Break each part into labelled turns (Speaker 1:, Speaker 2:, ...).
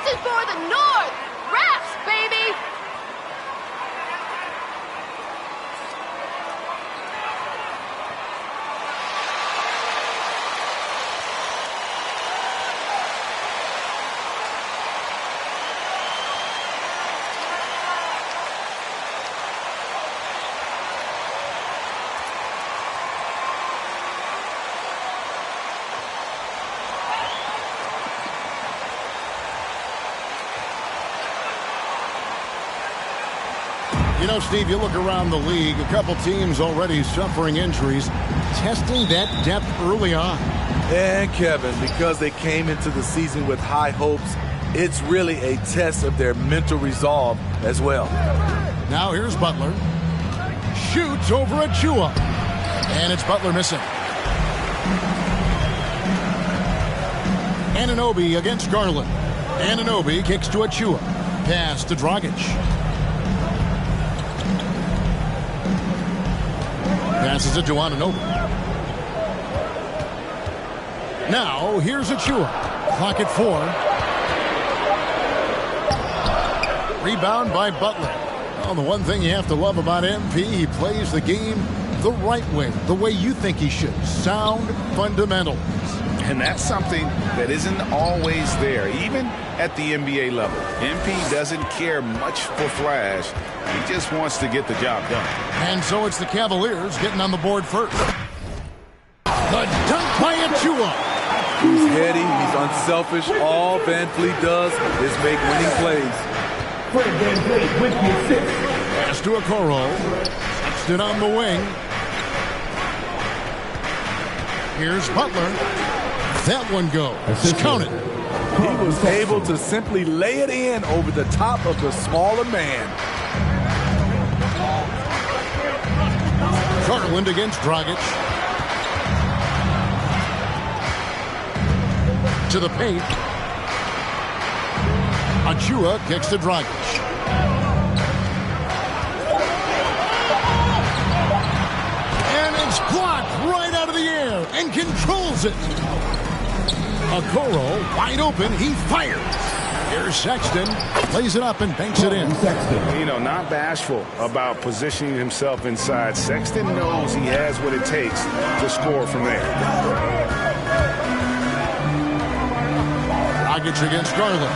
Speaker 1: This is for the North. Raps, baby.
Speaker 2: You know, Steve, you look around the league, a couple teams already suffering injuries, testing that depth early on.
Speaker 3: And, Kevin, because they came into the season with high hopes, it's really a test of their mental resolve as well.
Speaker 2: Now here's Butler. Shoots over Achua. And it's Butler missing. Anunoby against Garland. Anunoby kicks to Achua. Pass to Dragic. Passes it to Anunoby. Now, here's Achua. Clock at 4. Rebound by Butler. Well, the one thing you have to love about MP, he plays the game the right way, the way you think he should. Sound fundamentals.
Speaker 4: And that's something that isn't always there, even at the NBA level. MP doesn't care much for flash. He just wants to get the job done.
Speaker 2: And so it's the Cavaliers getting on the board first. The dunk by Achua.
Speaker 3: He's heady, he's unselfish. All Van Fleet does is make winning plays.
Speaker 2: Pass to Okoro. Sexton on the wing. Here's Butler. That one goes. Count it.
Speaker 3: He was able to simply lay it in over the top of the smaller man.
Speaker 2: Garland against Dragic. To the paint. Achua kicks to Dragic. And it's blocked right out of the air and controls it. Okoro wide open. He fires. Here's Sexton. Lays it up and banks it in.
Speaker 4: You know, not bashful about positioning himself inside. Sexton knows he has what it takes to score from there.
Speaker 2: Dragic against Garland.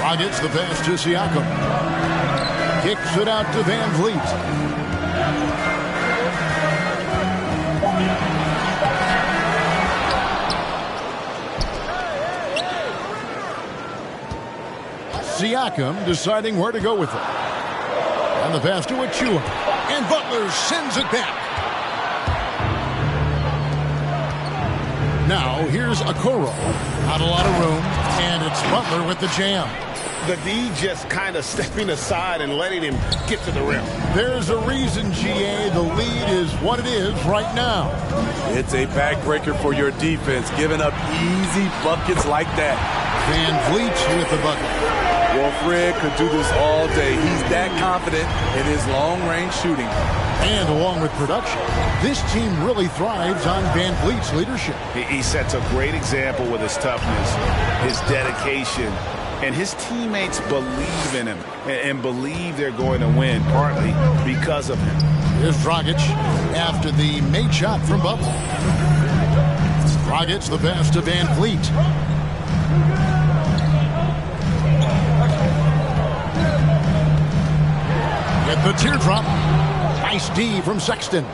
Speaker 2: Dragic the pass to Siakam. Kicks it out to Van Vliet. Siakam deciding where to go with it. And the pass to Achua. And Butler sends it back. Now here's Okoro. Not a lot of room. And it's Butler with the jam.
Speaker 4: The D just kind of stepping aside and letting him get to the rim.
Speaker 2: There's a reason, GA, the lead is what it is right now.
Speaker 3: It's a backbreaker for your defense, giving up easy buckets like that.
Speaker 2: Van Vliet with the bucket.
Speaker 3: Well, Fred could do this all day. He's that confident in his long-range shooting.
Speaker 2: And along with production, this team really thrives on Van Vliet's leadership.
Speaker 4: He sets a great example with his toughness, his dedication, and his teammates believe in him and believe they're going to win, partly because of him.
Speaker 2: Here's Dragic after the made shot from Butler. Dragic the pass to Van Vliet. Get the teardrop. Nice D from Sexton.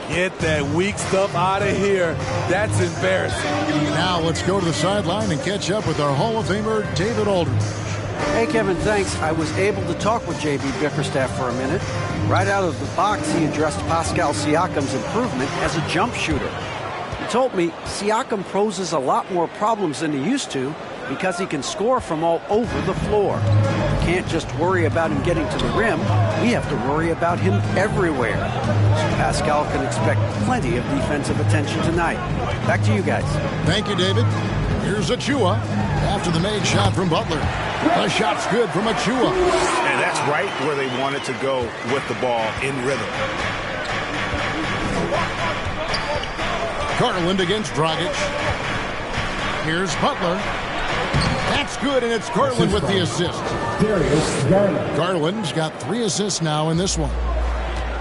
Speaker 3: Get that weak stuff out of here. That's embarrassing.
Speaker 2: Now let's go to the sideline and catch up with our Hall of Famer, David Aldridge.
Speaker 5: Hey, Kevin, thanks. I was able to talk with J.B. Bickerstaff for a minute. Right out of the box, he addressed Pascal Siakam's improvement as a jump shooter. He told me Siakam poses a lot more problems than he used to because he can score from all over the floor. We can't just worry about him getting to the rim. We have to worry about him everywhere. So Pascal can expect plenty of defensive attention tonight. Back to you guys.
Speaker 2: Thank you, David. Here's Achua after the made shot from Butler. The shot's good from Achua.
Speaker 4: And that's right where they wanted to go with the ball in rhythm. Garland
Speaker 2: against Dragic. Here's Butler. That's good, and it's Garland with the assist. Garland's got 3 assists now in this one.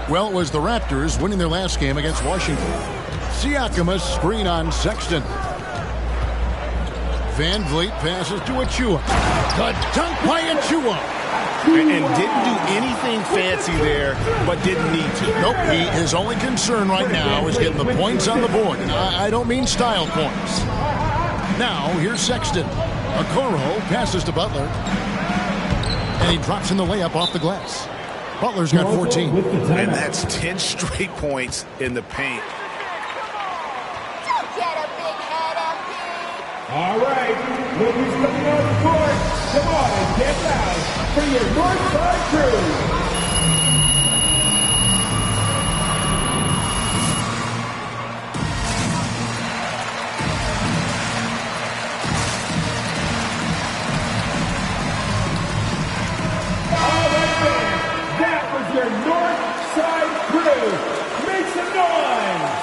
Speaker 2: Well, it was the Raptors winning their last game against Washington. Siakam a screen on Sexton. Van Vliet passes to Achua. Good dunk by Achua.
Speaker 4: And didn't do anything fancy there, but didn't need to.
Speaker 2: Nope, his only concern right now is getting the points on the board. And I don't mean style points. Now, here's Sexton. Okoro passes to Butler. And he drops in the layup off the glass. Butler's got 14.
Speaker 4: And that's 10 straight points in the paint.
Speaker 1: Don't get a big head up here.
Speaker 6: All right, ladies coming on the court, come on and get loud for your Northside crew. All right, fans, that was your Northside crew. Make some noise.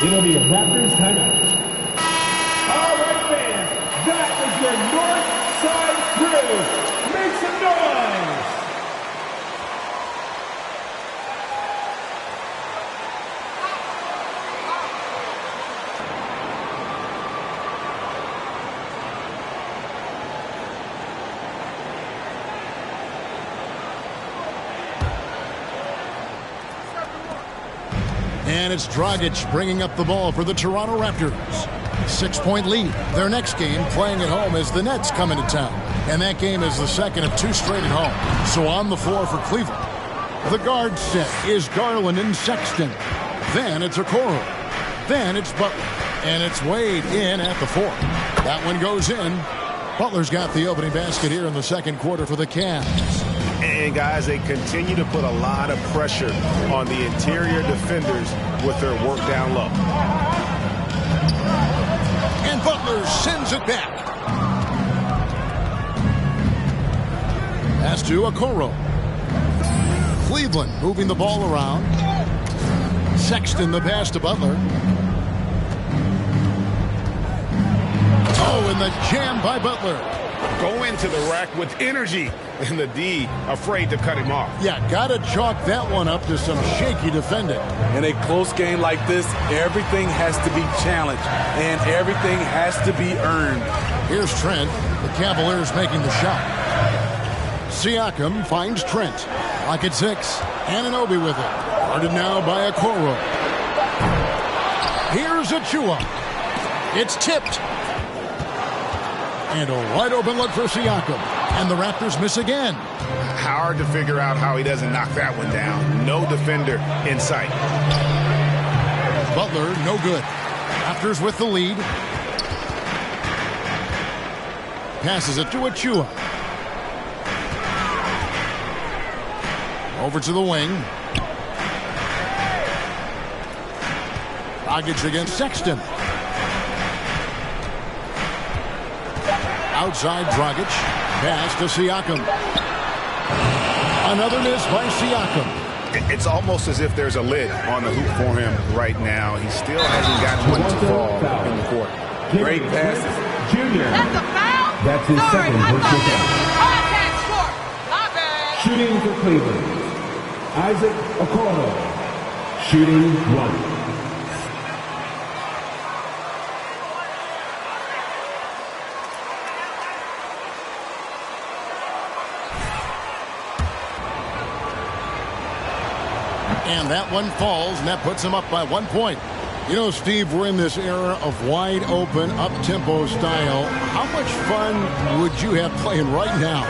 Speaker 6: It'll be a Raptors timeout. All right, fans, that was your North Side crew. Make some noise.
Speaker 2: And it's Dragic bringing up the ball for the Toronto Raptors. 6-point lead. Their next game playing at home as the Nets come into town. And that game is the second of 2 straight at home. So on the floor for Cleveland. The guard set is Garland and Sexton. Then it's Okoro. Then it's Butler. And it's Wade in at the 4. That one goes in. Butler's got the opening basket here in the second quarter for the Cavs.
Speaker 4: And guys, they continue to put a lot of pressure on the interior defenders with their work down low.
Speaker 2: And Butler sends it back. Pass to Okoro. Cleveland moving the ball around. Sexton the pass to Butler. Oh, and the jam by Butler.
Speaker 4: Go into the rack with energy, and the D afraid to cut him off.
Speaker 2: Yeah, gotta chalk that one up to some shaky defending.
Speaker 3: In a close game like this, everything has to be challenged, and everything has to be earned.
Speaker 2: Here's Trent. The Cavaliers making the shot. Siakam finds Trent. Lock at 6. Anunoby with it. Guarded now by Okoro. Here's Achua. It's tipped. And a wide open look for Siakam. And the Raptors miss again.
Speaker 4: Hard to figure out how he doesn't knock that one down. No defender in sight.
Speaker 2: Butler, no good. Raptors with the lead. Passes it to Achua. Over to the wing. Dragic against Sexton. Outside Dragic. Pass to Siakam. Another miss by Siakam.
Speaker 4: It's almost as if there's a lid on the hoop for him right now. He still hasn't gotten one to fall in the court.
Speaker 3: Great passes.
Speaker 6: Junior.
Speaker 1: That's a foul?
Speaker 6: That's his
Speaker 1: Sorry,
Speaker 6: second
Speaker 1: I
Speaker 6: personal
Speaker 1: thought
Speaker 6: foul.
Speaker 1: contact short. My bad.
Speaker 6: Shooting for Cleveland, Isaac Okoro. Shooting 1.
Speaker 2: And that one falls, and that puts him up by 1 point. You know, Steve, we're in this era of wide open, up-tempo style. How much fun would you have playing right now?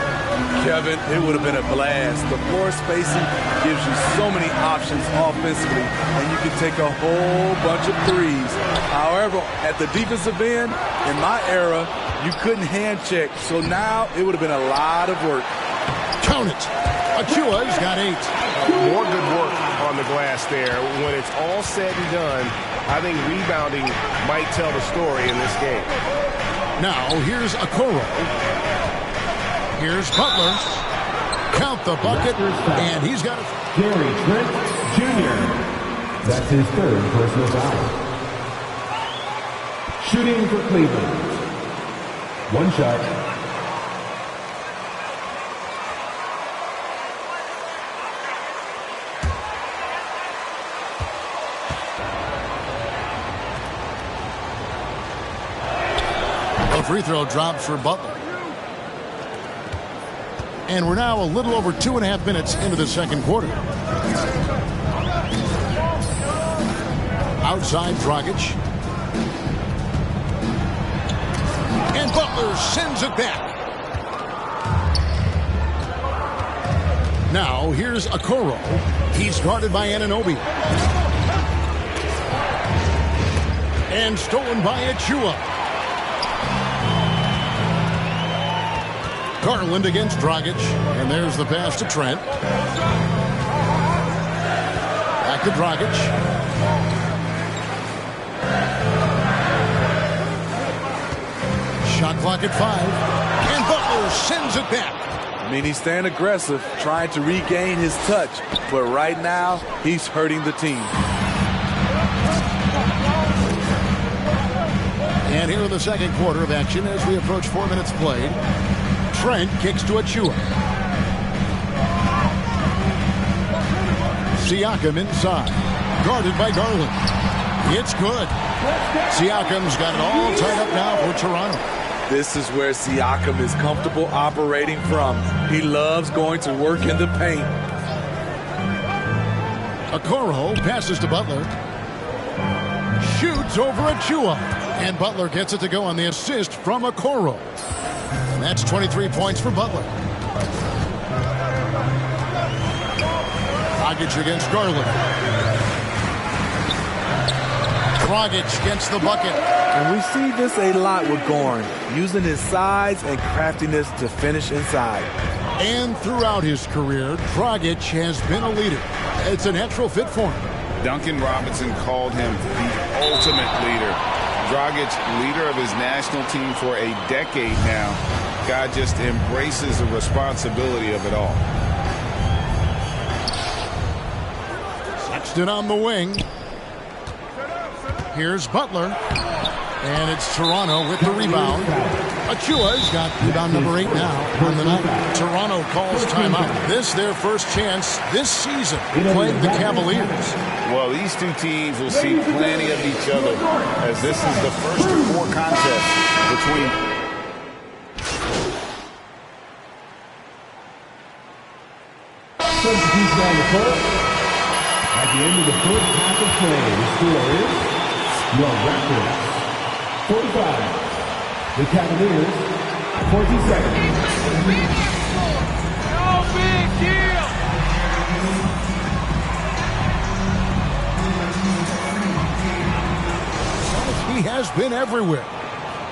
Speaker 3: Kevin, it would have been a blast. The floor spacing gives you so many options offensively, and you can take a whole bunch of threes. However, at the defensive end, in my era, you couldn't hand check, so now it would have been a lot of work.
Speaker 2: Count it. Achua's got 8.
Speaker 4: More good work on the glass there. When it's all said and done, I think rebounding might tell the story in this game.
Speaker 2: Now, here's Okoro. Here's Butler. Count the bucket, and he's got it.
Speaker 6: Gary Trent Jr. That's his 3rd personal foul. Shooting for Cleveland. 1 shot.
Speaker 2: A free throw drops for Butler. And we're now a little over 2.5 minutes into the second quarter. Outside Dragic. And Butler sends it back. Now here's Okoro. He's guarded by Anunoby. And stolen by Achua. Garland against Dragic. And there's the pass to Trent. Back to Dragic. Shot clock at 5. And Butler sends it back.
Speaker 3: I mean, he's staying aggressive, trying to regain his touch. But right now, he's hurting the team.
Speaker 2: And here in the second quarter of action as we approach 4 minutes played. Trent kicks to Achua. Siakam inside. Guarded by Garland. It's good. Siakam's got it all tied up now for Toronto.
Speaker 3: This is where Siakam is comfortable operating from. He loves going to work in the paint.
Speaker 2: Okoro passes to Butler. Shoots over Achua. And Butler gets it to go on the assist from Okoro. And that's 23 points for Butler. Dragic against Garland. Dragic gets the bucket.
Speaker 3: And we see this a lot with Goran, using his size and craftiness to finish inside.
Speaker 2: And throughout his career, Dragic has been a leader. It's a natural fit for him.
Speaker 4: Duncan Robinson called him the ultimate leader. Dragic, leader of his national team for a decade now. Guy just embraces the responsibility of it all.
Speaker 2: Sexton on the wing. Here's Butler. And it's Toronto with the rebound. Achua's got rebound number 8 now on the night. Toronto calls timeout. This their first chance this season playing the Cavaliers.
Speaker 4: Well, these two teams will see plenty of each other as this is the first of 4 contests between.
Speaker 6: Substitution on the court. At the end of the first half of play, the score is your Raptors 45. The Cavaliers 47.
Speaker 1: No big deal.
Speaker 2: He has been everywhere.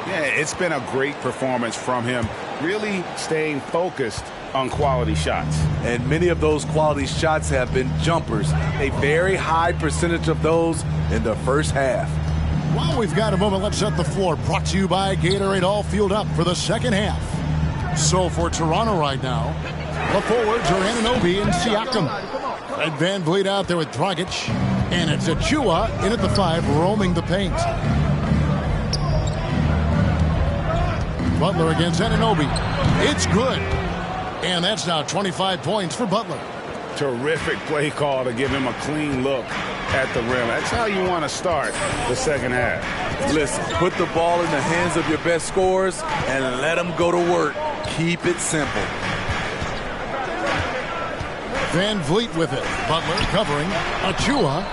Speaker 4: Yeah, it's been a great performance from him, really staying focused on quality shots.
Speaker 3: And many of those quality shots have been jumpers. A very high percentage of those in the first half.
Speaker 2: While we've got a moment, let's set the floor. Brought to you by Gatorade, all fueled up for the second half. So for Toronto right now, the forwards are Anunoby and Siakam. Red Van Vliet out there with Dragic. And it's Achua in at the 5, roaming the paint. Butler against Anunoby. It's good. And that's now 25 points for Butler.
Speaker 4: Terrific play call to give him a clean look at the rim. That's how you want to start the second half.
Speaker 3: Listen, put the ball in the hands of your best scorers and let them go to work. Keep it simple.
Speaker 2: Van Vliet with it. Butler covering. Achua.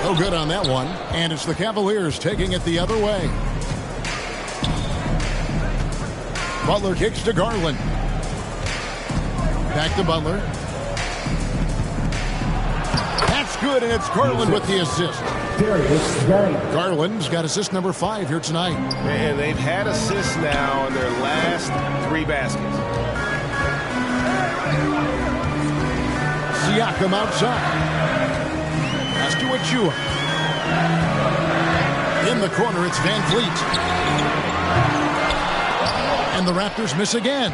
Speaker 2: No good on that one. And it's the Cavaliers taking it the other way. Butler kicks to Garland. Back to Butler. That's good, and it's Garland with the assist. Garland's got assist number 5 here tonight.
Speaker 4: And they've had assists now in their last 3 baskets.
Speaker 2: Siakam outside. Pass to Achua. In the corner, it's Van Vliet. And the Raptors miss again.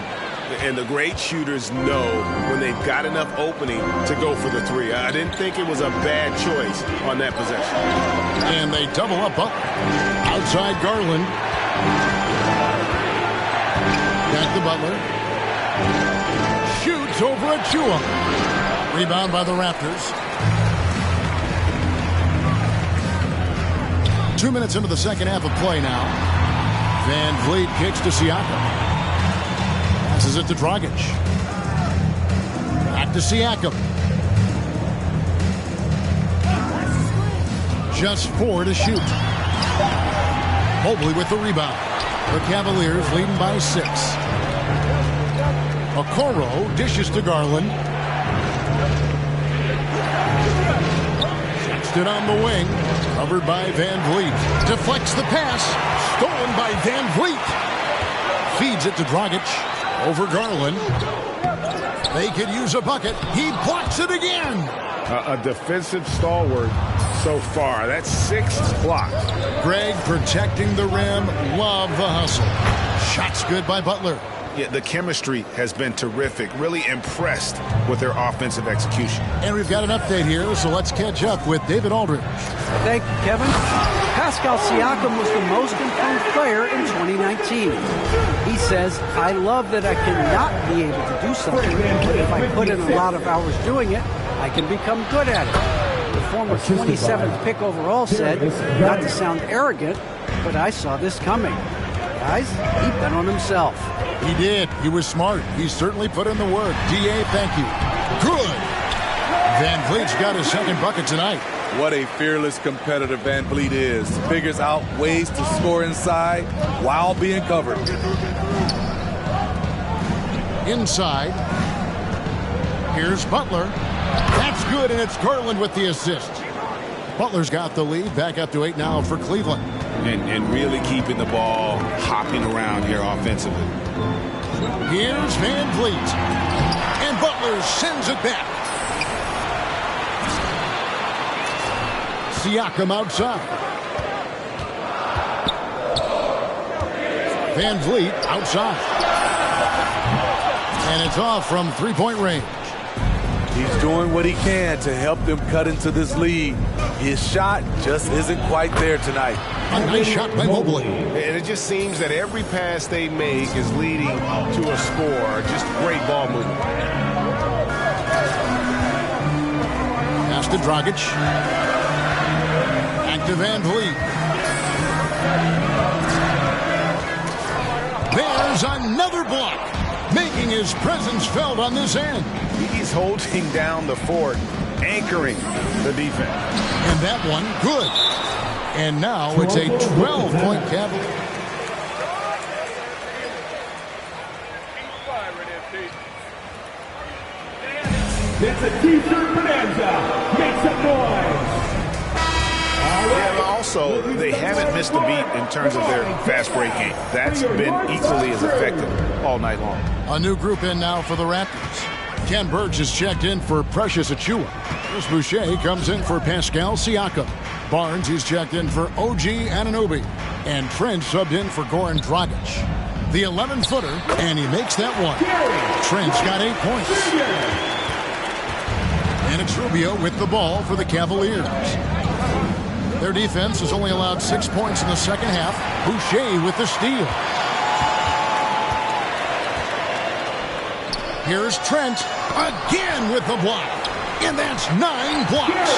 Speaker 4: And the great shooters know when they've got enough opening to go for the three. I didn't think it was a bad choice on that possession.
Speaker 2: And they double up. Outside Garland. Back to Butler. Shoots over Achua. Rebound by the Raptors. 2 minutes into the second half of play now. Van Vliet kicks to Siakam. Passes it to Dragic. Back to Siakam. Just 4 to shoot. Mobley with the rebound. The Cavaliers leading by 6. Okoro dishes to Garland. Checks it on the wing. Covered by Van Vliet. Deflects the pass. Stolen by Van Vliet. Feeds it to Dragic. Over Garland. They could use a bucket. He blocks it again.
Speaker 4: A defensive stalwart so far. That's 6 blocks.
Speaker 2: Greg protecting the rim. Love the hustle. Shots good by Butler.
Speaker 4: Yeah, the chemistry has been terrific. Really impressed with their offensive execution.
Speaker 2: And we've got an update here, so let's catch up with David Aldridge.
Speaker 5: Thank you, Kevin. Pascal Siakam was the most improved player in 2019. He says, I love that I cannot be able to do something, but if I put in a lot of hours doing it, I can become good at it. The former 27th pick overall said, not to sound arrogant, but I saw this coming. Guys, he bet on himself.
Speaker 2: He did. He was smart. He certainly put in the work. D.A., thank you. Good. Van Vliet's got his second bucket tonight.
Speaker 3: What a fearless competitor Van Vliet is. Figures out ways to score inside while being covered.
Speaker 2: Inside. Here's Butler. That's good, and it's Garland with the assist. Butler's got the lead. Back up to 8 now for Cleveland.
Speaker 4: And really keeping the ball hopping around here offensively.
Speaker 2: Here's Van Vliet. And Butler sends it back. Siakam outside. Van Vliet outside. And it's off from three-point range.
Speaker 3: He's doing what he can to help them cut into this lead. His shot just isn't quite there tonight.
Speaker 2: A nice shot by Mobley.
Speaker 4: And it just seems that every pass they make is leading to a score. Just great ball movement.
Speaker 2: Pass to Dragic. Back to Van Vliet. There's another block, making his presence felt on this end.
Speaker 4: He's holding down the fort, anchoring the defense.
Speaker 2: And that one, good. And now it's a 12-point Cavalier.
Speaker 6: It's a t-shirt bonanza. Make some noise.
Speaker 4: And also, they haven't missed a beat in terms of their fast break game. That's been equally as effective all night long.
Speaker 2: A new group in now for the Raptors. Ken Burge is checked in for Precious Achua. Chris Boucher comes in for Pascal Siakam. Barnes is checked in for OG Anunoby. And Trent subbed in for Goran Dragic. The 11-footer, and he makes that one. Trent's got 8 points. And it's Rubio with the ball for the Cavaliers. Their defense has only allowed 6 points in the second half. Boucher with the steal. Here's Trent again with the block. And that's 9 blocks.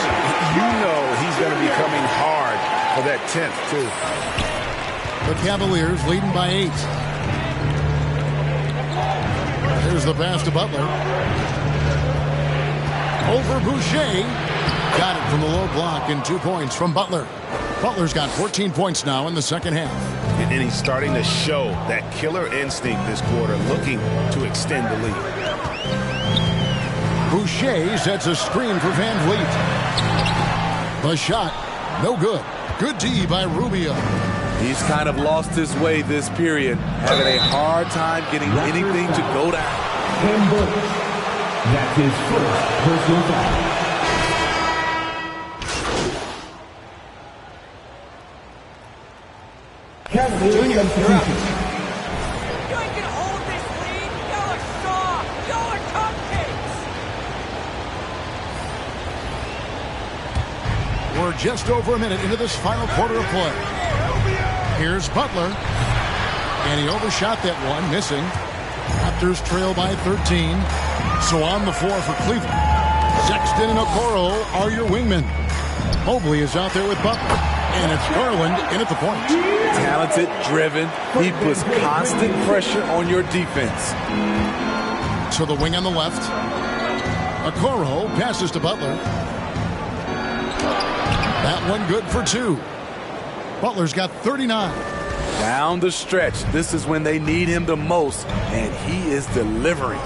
Speaker 4: You know he's going to be coming hard for that 10th, too.
Speaker 2: The Cavaliers leading by 8. Here's the pass to Butler. Over Boucher. Got it from the low block and 2 points from Butler. Butler's got 14 points now in the second half.
Speaker 4: And he's starting to show that killer instinct this quarter, looking to extend the lead.
Speaker 2: Boucher sets a screen for Van Vliet. The shot, no good. Good D by Rubio.
Speaker 3: He's kind of lost his way this period, having a hard time getting anything to go down.
Speaker 6: That's his first personal foul.
Speaker 1: Junior, you're up.
Speaker 7: You ain't gonna hold this lead. Y'all are soft. Y'all are cupcakes.
Speaker 2: We're just over a minute into this final quarter of play. Here's Butler. And he overshot that one, missing. Raptors trail by 13. So on the floor for Cleveland, Sexton and Okoro are your wingmen. Mobley is out there with Butler. And it's Garland in at the point.
Speaker 3: Talented, driven. He puts constant pressure on your defense.
Speaker 2: To the wing on the left. Okoro passes to Butler. That one good for 2. Butler's got 39.
Speaker 3: Down the stretch, this is when they need him the most, and he is delivering.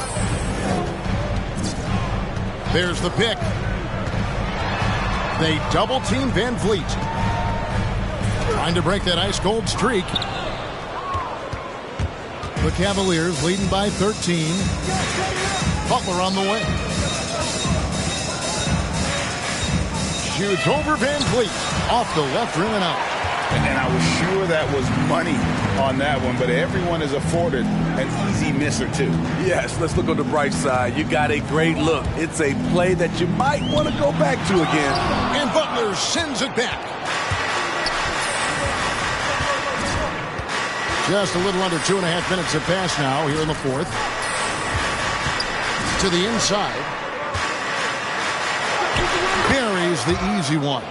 Speaker 2: There's the pick. They double-team Van Vliet. Trying to break that ice-cold streak. The Cavaliers leading by 13. Butler on the way. Shoots over Van Vliet. Off the left rim and out.
Speaker 4: And I was sure that was money on that one, but everyone is afforded an easy miss or two.
Speaker 3: Yes, let's look on the bright side. You got a great look. It's a play that you might want to go back to again.
Speaker 2: And Butler sends it back. Just a little under 2.5 minutes have passed now here in the fourth. To the inside. Buries the easy one.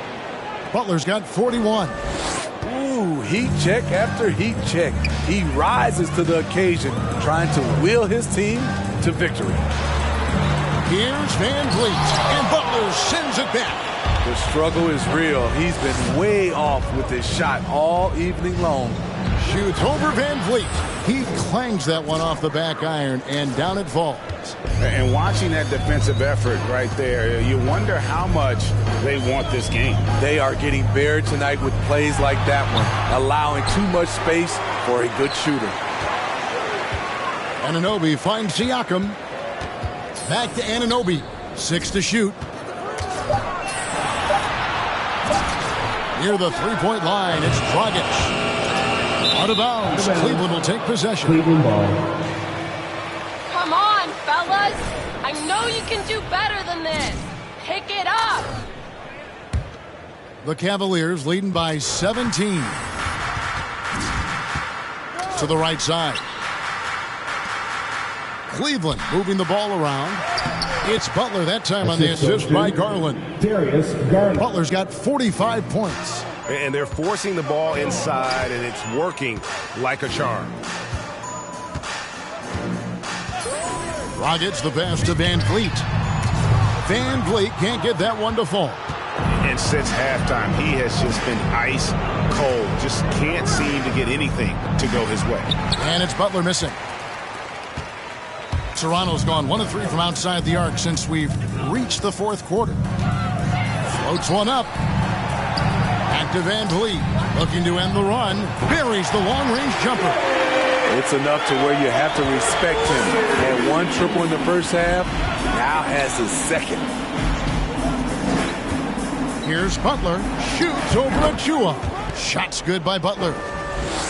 Speaker 2: Butler's got 41.
Speaker 3: Ooh, heat check after heat check. He rises to the occasion, trying to will his team to victory.
Speaker 2: Here's Van Vliet, and Butler sends it back.
Speaker 3: The struggle is real. He's been way off with his shot all evening long.
Speaker 2: Shoots over Van Vliet. He clangs that one off the back iron, and down it falls.
Speaker 4: And watching that defensive effort right there, you wonder how much they want this game.
Speaker 3: They are getting buried tonight with plays like that one, allowing too much space for a good shooter.
Speaker 2: Anunoby finds Siakam. Back to Anunoby. 6 to shoot. Near the three-point line, it's Dragic. Out of bounds. Cleveland will take possession.
Speaker 6: Cleveland ball.
Speaker 7: Come on, fellas. I know you can do better than this. Pick it up.
Speaker 2: The Cavaliers leading by 17. To the right side. Cleveland moving the ball around. It's Butler that time on the assist by Garland.
Speaker 6: Darius Garland.
Speaker 2: Butler's got 45 points.
Speaker 8: And they're forcing the ball inside, and it's working like a charm.
Speaker 2: Dragic the pass to Van Vliet. Van Vliet can't get that one to fall.
Speaker 4: And since halftime, he has just been ice cold. Just can't seem to get anything to go his way.
Speaker 2: And it's Butler missing. Toronto's gone 1 of 3 from outside the arc since we've reached the fourth quarter. Floats one up. Back to Van Vliet. Looking to end the run. Buries the long-range jumper.
Speaker 3: It's enough to where you have to respect him. Had one triple in the first half, now has his second.
Speaker 2: Here's Butler. Shoots over Achua. Shots good by Butler.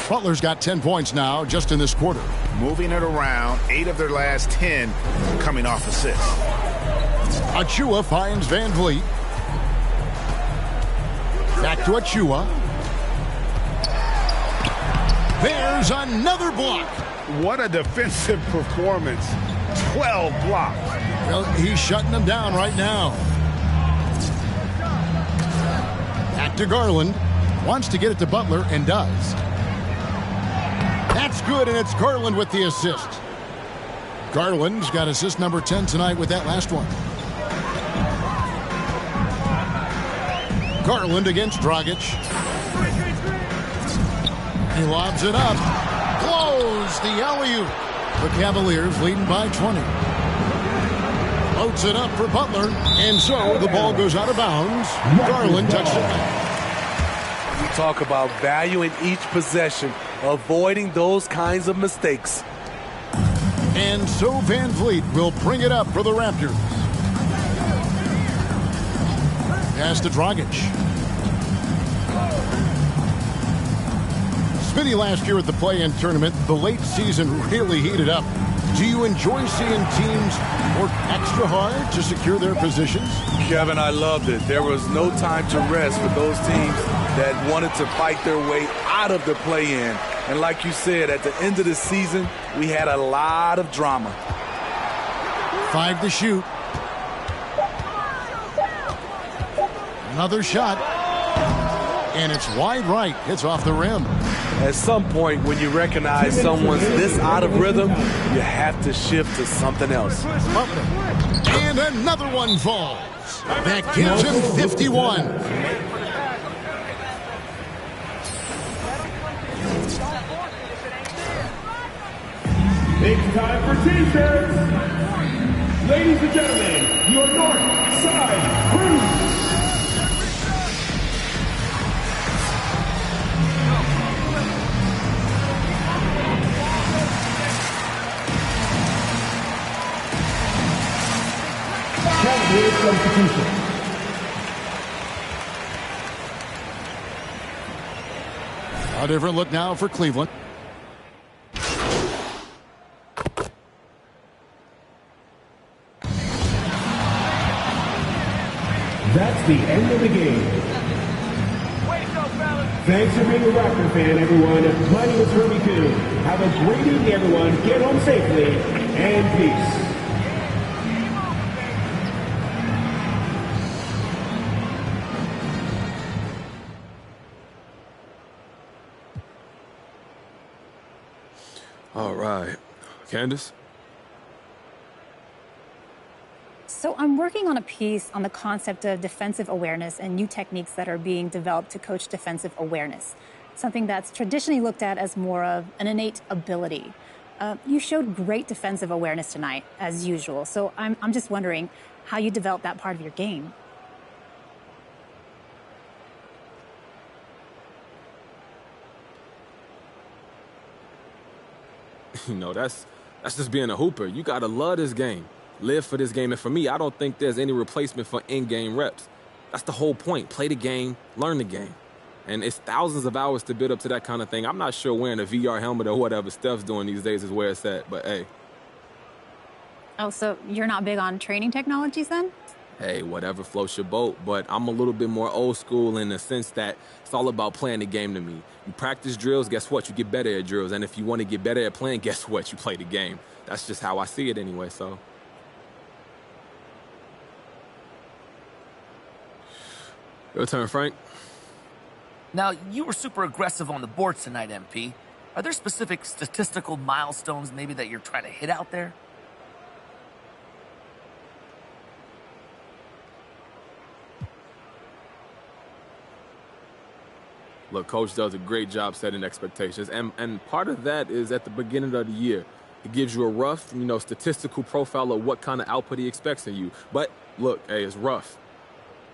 Speaker 2: Butler's got 10 points now just in this quarter.
Speaker 4: Moving it around, 8 of their last 10 coming off assists.
Speaker 2: Achua finds Van Vliet. Back to Achua. There's another block.
Speaker 4: What a defensive performance. 12 blocks.
Speaker 2: Well, he's shutting them down right now. Back to Garland. Wants to get it to Butler and does. That's good, and it's Garland with the assist. Garland's got assist number 10 tonight with that last one. Garland against Dragic. He lobs it up. Blows the alley-oop. The Cavaliers leading by 20. Loads it up for Butler, and so the ball goes out of bounds. Garland touched it.
Speaker 3: We talk about value in each possession, avoiding those kinds of mistakes.
Speaker 2: And so Van Vliet will bring it up for the Raptors. Pass to Dragic. Smitty, last year at the play-in tournament, the late season really heated up. Do you enjoy seeing teams work extra hard to secure their positions?
Speaker 3: Kevin, I loved it. There was no time to rest for those teams that wanted to fight their way out of the play-in. And like you said, at the end of the season, we had a lot of drama.
Speaker 2: 5 to shoot. Another shot. And it's wide right. Hits off the rim.
Speaker 3: At some point, when you recognize someone's this out of rhythm, you have to shift to something else.
Speaker 2: And another one falls. That gives him 51.
Speaker 6: It's time for T-shirts. Ladies and gentlemen, your North Side Crew. Substitution.
Speaker 2: A different look now for Cleveland.
Speaker 6: That's the end of the game. Thanks for being a Raptor fan, everyone. My name is Herbie Coon. Have a great evening, everyone. Get home safely, and peace.
Speaker 9: All right. Candace?
Speaker 10: So I'm working on a piece on the concept of defensive awareness and new techniques that are being developed to coach defensive awareness, something that's traditionally looked at as more of an innate ability. You showed great defensive awareness tonight, as usual, so I'm just wondering how you developed that part of your game.
Speaker 9: You know, that's just being a hooper. You got to love this game, live for this game. And for me, I don't think there's any replacement for in-game reps. That's the whole point. Play the game, learn the game. And it's thousands of hours to build up to that kind of thing. I'm not sure wearing a VR helmet or whatever Steph's doing these days is where it's at, but hey.
Speaker 10: Oh, so you're not big on training technologies then?
Speaker 9: Hey, whatever floats your boat, but I'm a little bit more old school in the sense that it's all about playing the game to me. You practice drills, guess what? You get better at drills. And if you want to get better at playing, guess what? You play the game. That's just how I see it anyway, so. Your turn, Frank.
Speaker 11: Now, you were super aggressive on the boards tonight, MP. Are there specific statistical milestones maybe that you're trying to hit out there?
Speaker 9: Look, Coach does a great job setting expectations, and part of that is at the beginning of the year. It gives you a rough, statistical profile of what kind of output he expects of you. But, look, hey, it's rough.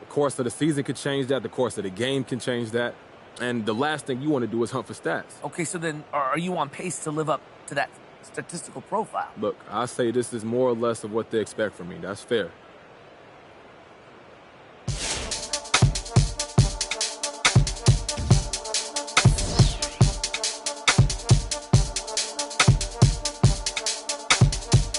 Speaker 9: The course of the season could change that. The course of the game can change that. And the last thing you want to do is hunt for stats.
Speaker 11: Okay, so then are you on pace to live up to that statistical profile?
Speaker 9: Look, I say this is more or less of what they expect from me. That's fair.